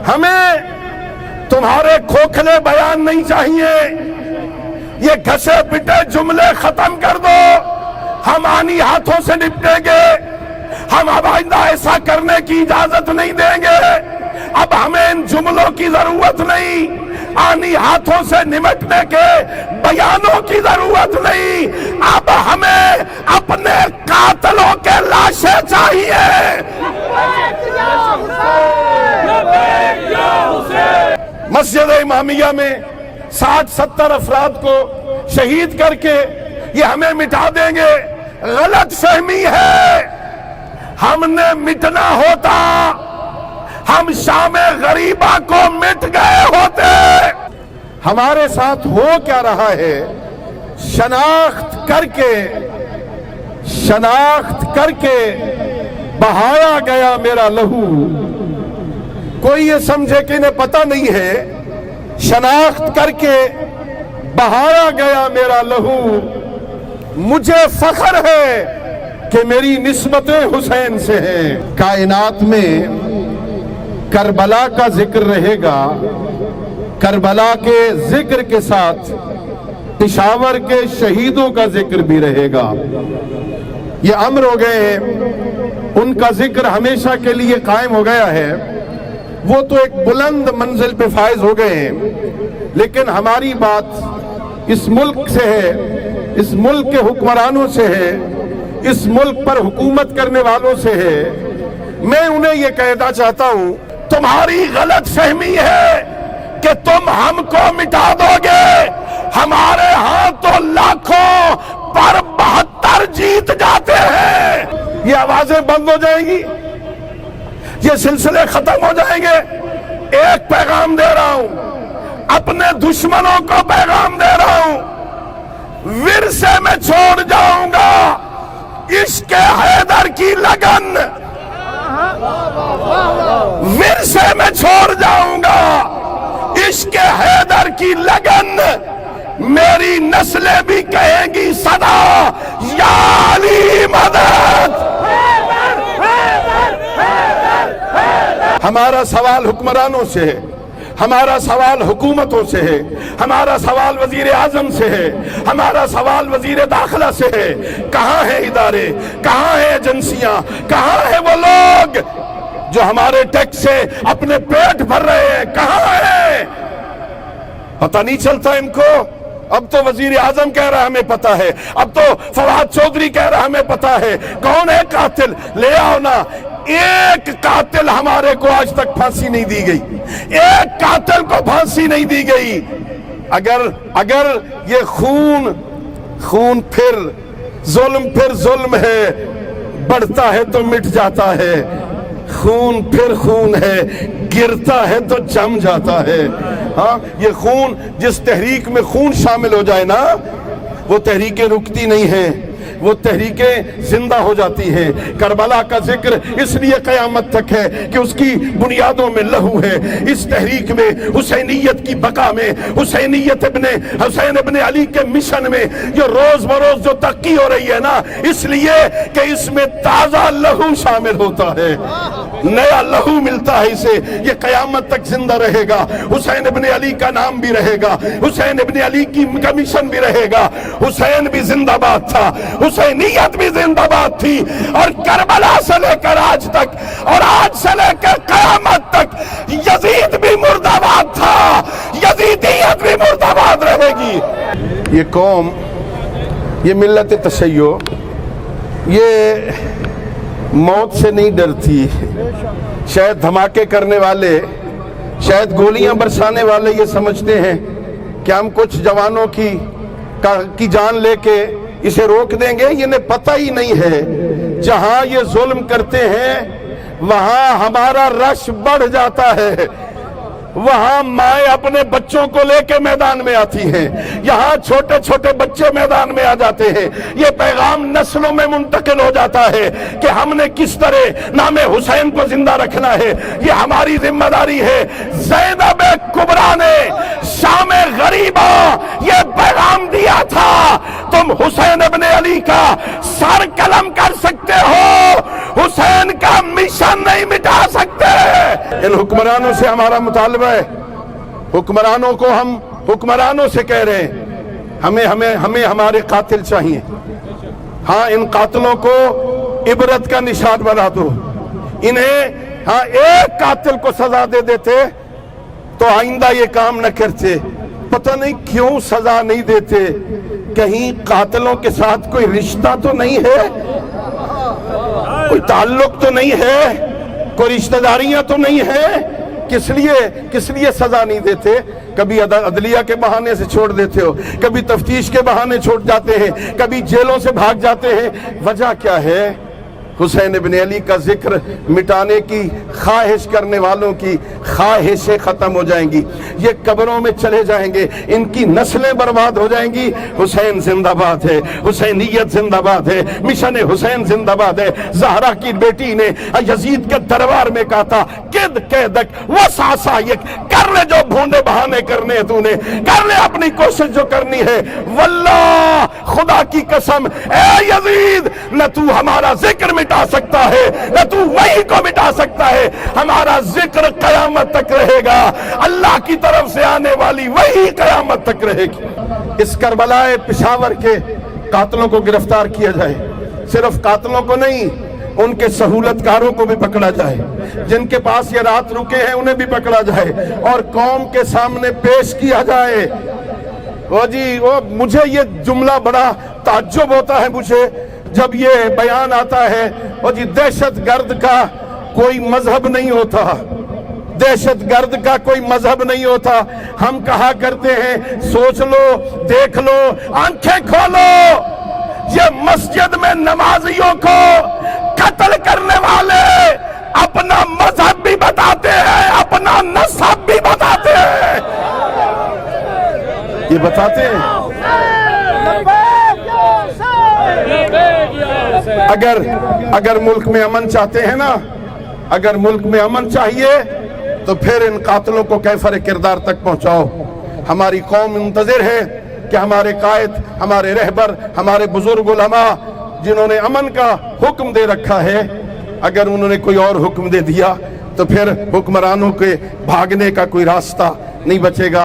ہمیں تمہارے کھوکھلے بیان نہیں چاہیے، یہ گھسے پٹے جملے ختم کر دو، ہم آنی ہاتھوں سے نپٹیں گے، ہم اب آئندہ ایسا کرنے کی اجازت نہیں دیں گے، اب ہمیں ان جملوں کی ضرورت نہیں، آنی ہاتھوں سے نمٹنے کے بیانوں کی ضرورت نہیں، اب ہمیں اپنے قاتلوں کے لاشیں چاہیے۔ مسجد امامیہ میں 60-70 افراد کو شہید کر کے یہ ہمیں مٹا دیں گے، غلط فہمی ہے۔ ہم نے مٹنا ہوتا ہم شام غریبہ کو مٹ گئے ہوتے۔ ہمارے ساتھ ہو کیا رہا ہے؟ شناخت کر کے بہایا گیا میرا لہو۔ کوئی یہ سمجھے کہ انہیں پتہ نہیں ہے، شناخت کر کے بہایا گیا میرا لہو، مجھے فخر ہے کہ میری نسبت حسین سے ہے۔ کائنات میں کربلا کا ذکر رہے گا، کربلا کے ذکر کے ساتھ پشاور کے شہیدوں کا ذکر بھی رہے گا۔ یہ امر ہو گئے ہیں، ان کا ذکر ہمیشہ کے لیے قائم ہو گیا ہے، وہ تو ایک بلند منزل پہ فائز ہو گئے ہیں، لیکن ہماری بات اس ملک سے ہے، اس ملک کے حکمرانوں سے ہے، اس ملک پر حکومت کرنے والوں سے ہے۔ میں انہیں یہ کہنا چاہتا ہوں، تمہاری غلط فہمی ہے کہ تم ہم کو مٹا دو گے، ہمارے ہاں تو لاکھوں پر 72 جیت جاتے ہیں۔ یہ آوازیں بند ہو جائیں گی، یہ سلسلے ختم ہو جائیں گے۔ ایک پیغام دے رہا ہوں، اپنے دشمنوں کو پیغام دے رہا ہوں، ورثے میں چھوڑ جاؤں گا عشق حیدر کی لگن، ورثے میں چھوڑ جاؤں گا عشق حیدر کی لگن، میری نسلیں بھی کہیں گی صدا یا علی مدد۔ ہمارا سوال حکمرانوں سے ہے، ہمارا سوال حکومتوں سے ہے، ہمارا سوال وزیر اعظم سے ہے، ہمارا سوال وزیر داخلہ سے ہے۔ کہاں ہیں ادارے، کہاں ہیں ایجنسیاں، کہاں ہیں وہ لوگ جو ہمارے ٹیکس سے اپنے پیٹ بھر رہے ہیں؟ کہاں ہیں؟ پتہ نہیں چلتا ان کو۔ اب تو وزیر اعظم کہہ رہا ہمیں پتہ ہے، اب تو فواد چودھری کہہ رہا ہمیں پتہ ہے۔ کون ہے قاتل؟ لے آؤ نا۔ ایک قاتل ہمارے کو آج تک پھانسی نہیں دی گئی، ایک قاتل کو پھانسی نہیں دی گئی۔ اگر یہ خون پھر ظلم ہے، بڑھتا ہے تو مٹ جاتا ہے، خون پھر خون ہے، گرتا ہے تو جم جاتا ہے۔ ہاں، یہ خون، جس تحریک میں خون شامل ہو جائے نا، وہ تحریکیں رکتی نہیں ہیں، وہ تحریکیں زندہ ہو جاتی ہیں۔ کربلا کا ذکر اس لیے قیامت تک ہے کہ اس کی بنیادوں میں لہو ہے۔ اس تحریک میں، حسینیت کی بقا میں، حسین ابن علی کے مشن میں جو روز بروز جو ترقی ہو رہی ہے نا، اس لیے کہ اس میں تازہ لہو شامل ہوتا ہے، نیا لہو ملتا ہے اسے، یہ قیامت تک زندہ رہے گا۔ حسین ابن علی کا نام بھی رہے گا، حسین ابن علی کی کمیشن بھی رہے گا۔ حسین بھی زندہ باد تھا، حسینیت بھی زندہ باد تھی، اور کربلا سے لے کر آج تک، اور آج سے لے کر قیامت تک یزید بھی مرد آباد تھا، یزیدیت بھی مرد آباد رہے گی۔ یہ قوم، یہ ملت تشیع، یہ موت سے نہیں ڈرتی۔ شاید دھماکے کرنے والے، شاید گولیاں برسانے والے یہ سمجھتے ہیں کہ ہم کچھ جوانوں کی جان لے کے اسے روک دیں گے۔ انہیں پتہ ہی نہیں ہے، جہاں یہ ظلم کرتے ہیں وہاں ہمارا رش بڑھ جاتا ہے، وہاں مائیں اپنے بچوں کو لے کے میدان میں آتی ہیں، یہاں چھوٹے چھوٹے بچے میدان میں آ جاتے ہیں۔ یہ پیغام نسلوں میں منتقل ہو جاتا ہے کہ ہم نے کس طرح نام حسین کو زندہ رکھنا ہے، یہ ہماری ذمہ داری ہے۔ زینب کبریٰ نے شام غریبہ یہ پیغام دیا تھا، تم حسین ابن علی کا سر قلم کر سکتے ہو، حسین کا مشن نہیں مٹا سکتے۔ ان حکمرانوں سے ہمارا مطالبہ ہے، حکمرانوں کو ہم حکمرانوں سے کہہ رہے ہیں ہمیں ہمارے قاتل چاہیے۔ ہاں ان قاتلوں کو عبرت کا نشان بنا دو، انہیں ہاں ایک قاتل کو سزا دے دیتے تو آئندہ یہ کام نہ کرتے۔ پتہ نہیں کیوں سزا نہیں دیتے، کہیں قاتلوں کے ساتھ کوئی رشتہ تو نہیں ہے، کوئی تعلق تو نہیں ہے، کوئی رشتہ داریاں تو نہیں ہیں، کس لیے سزا نہیں دیتے؟ کبھی عدلیہ کے بہانے سے چھوڑ دیتے ہو، کبھی تفتیش کے بہانے چھوڑ جاتے ہیں، کبھی جیلوں سے بھاگ جاتے ہیں، وجہ کیا ہے؟ حسین ابن علی کا ذکر مٹانے کی خواہش کرنے والوں کی خواہشیں ختم ہو جائیں گی، یہ قبروں میں چلے جائیں گے، ان کی نسلیں برباد ہو جائیں گی۔ حسین زندہ باد ہے، حسینیت زندہ باد ہے، مشن حسین زندہ باد ہے۔ زہرا کی بیٹی نے یزید کے دربار میں کہا تھا کد قیدک وسعسائک، کر لے جو بھونڈے بہانے کرنے تو نے، کر لے اپنی کوشش جو کرنی ہے، واللہ خدا کی قسم اے یزید نہ تو ہمارا ذکر مٹا سکتا ہے نہ تو وہی کو مٹا سکتا ہے، ہمارا ذکر قیامت تک رہے گا، اللہ کی طرف سے آنے والی وہی قیامت تک رہے گی۔ اس کربلا پشاور کے قاتلوں کو گرفتار کیا جائے، صرف قاتلوں کو نہیں، ان کے سہولت کاروں کو بھی پکڑا جائے، جن کے پاس یہ رات رکے ہیں انہیں بھی پکڑا جائے اور قوم کے سامنے پیش کیا جائے۔ مجھے یہ جملہ بڑا تعجب ہوتا ہے مجھے جب یہ بیان آتا ہے، دہشت گرد کا کوئی مذہب نہیں ہوتا، دہشت گرد کا کوئی مذہب نہیں ہوتا۔ ہم کہا کرتے ہیں سوچ لو، دیکھ لو، آنکھیں کھولو، یہ مسجد میں نمازیوں کو قتل کرنے والے اپنا مذہب بھی بتاتے ہیں، اپنا نسب بھی بتاتے ہیں، یہ بتاتے ہیں۔ اگر ملک میں امن چاہتے ہیں نا، اگر ملک میں امن چاہیے تو پھر ان قاتلوں کو کیفر کردار تک پہنچاؤ۔ ہماری قوم منتظر ہے کہ ہمارے قائد، ہمارے رہبر، ہمارے بزرگ علماء جنہوں نے امن کا حکم دے رکھا ہے، اگر انہوں نے کوئی اور حکم دے دیا تو پھر حکمرانوں کے بھاگنے کا کوئی راستہ نہیں بچے گا۔